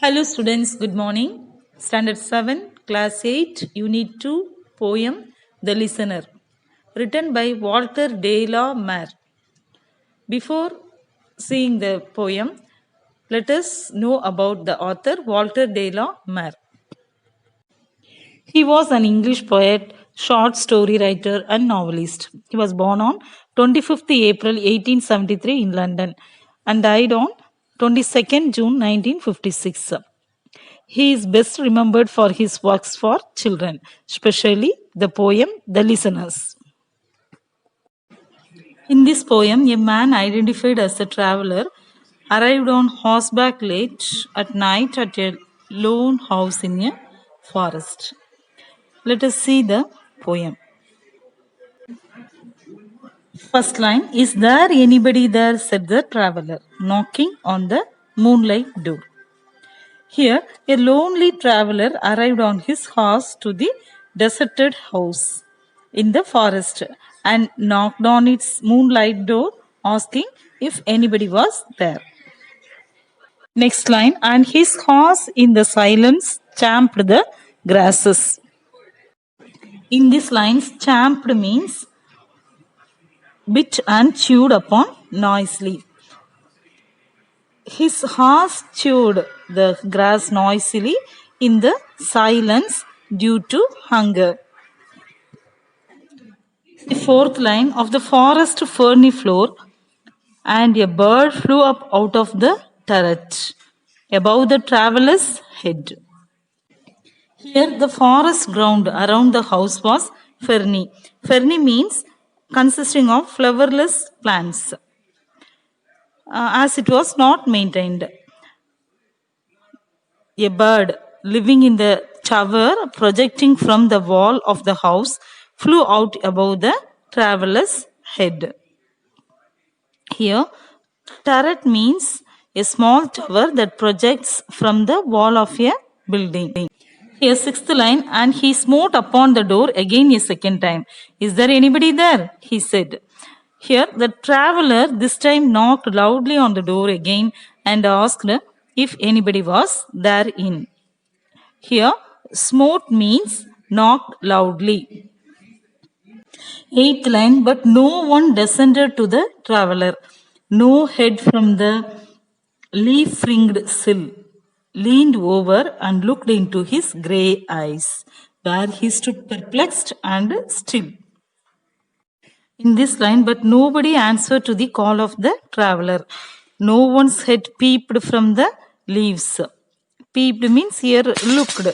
Hello students, good morning. Standard 7, Class 8, Unit 2, Poem The Listener, written by Walter de la Mare. Before seeing the poem, let us know about the author Walter de la Mare. He was an English poet, short story writer and novelist. He was born on 25th April 1873 in London and died on 22nd June 1956. He is best remembered for his works for children, especially the poem The Listeners. In this poem, a man identified as a traveler arrived on horseback late at night at a lone house in a forest. Let us see the poem. First line, is there anybody there? Said the traveler, knocking on the moonlight door. Here, a lonely traveler arrived on his horse to the deserted house in the forest and knocked on its moonlight door, asking if anybody was there. Next line, and his horse in the silence champed the grasses. In these lines, champed means bit and chewed upon noisily. His horse chewed the grass noisily in the silence due to hunger. The fourth line, of the forest ferny floor, and a bird flew up out of the turret above the traveller's head. Here, the forest ground around the house was ferny. Ferny means consisting of flowerless plants, as it was not maintained. A bird living in the tower projecting from the wall of the house flew out above the traveller's head. Here, turret means a small tower that projects from the wall of a building. Here, sixth line, and he smote upon the door again a second time. Is there anybody there? He said. Here, the traveler this time knocked loudly on the door again and asked if anybody was therein. Here, smote means knocked loudly. Eighth line, but no one descended to the traveler. No head from the leaf-ringed sill leaned over and looked into his grey eyes, where he stood perplexed and still. In this line, but nobody answered to the call of the traveler. No one's head peeped from the leaves. Peeped means here looked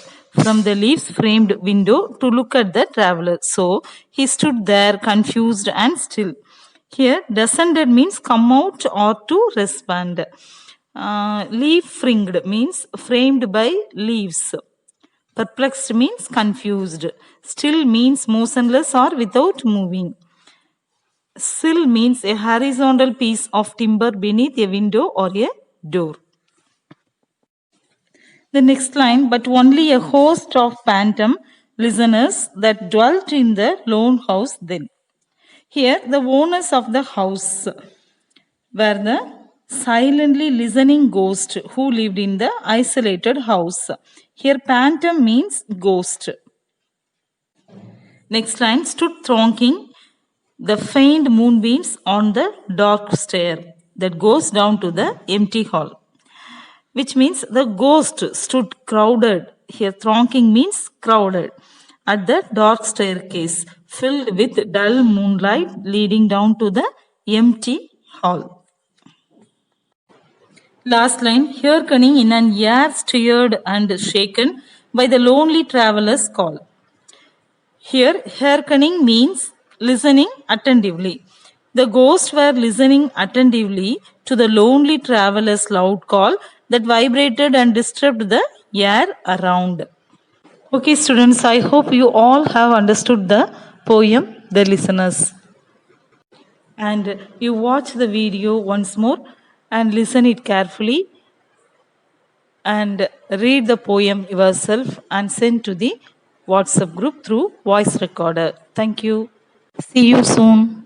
from the leaves framed window to look at the traveler. So he stood there confused and still. Here descended means come out or to respond. Leaf ringed means framed by leaves. Perplexed means confused. Still means motionless or without moving. Sill means a horizontal piece of timber beneath a window or a door. The next line, but only a host of phantom listeners that dwelt in the lone house then. Here, the owners of the house were the silently listening ghost who lived in the isolated house. Here, phantom means ghost. Next line, stood thronging the faint moonbeams on the dark stair that goes down to the empty hall, which means the ghost stood crowded. Here, thronging means crowded at the dark staircase filled with dull moonlight leading down to the empty hall. Last line, hearkening in an air stirred and shaken by the lonely traveler's call. Here, hearkening means listening attentively. The ghosts were listening attentively to the lonely traveler's loud call that vibrated and disturbed the air around. Okay, students, I hope you all have understood the poem, The Listeners. And you watch the video once more and listen it carefully and read the poem yourself and send to the WhatsApp group through voice recorder. Thank you. See you soon.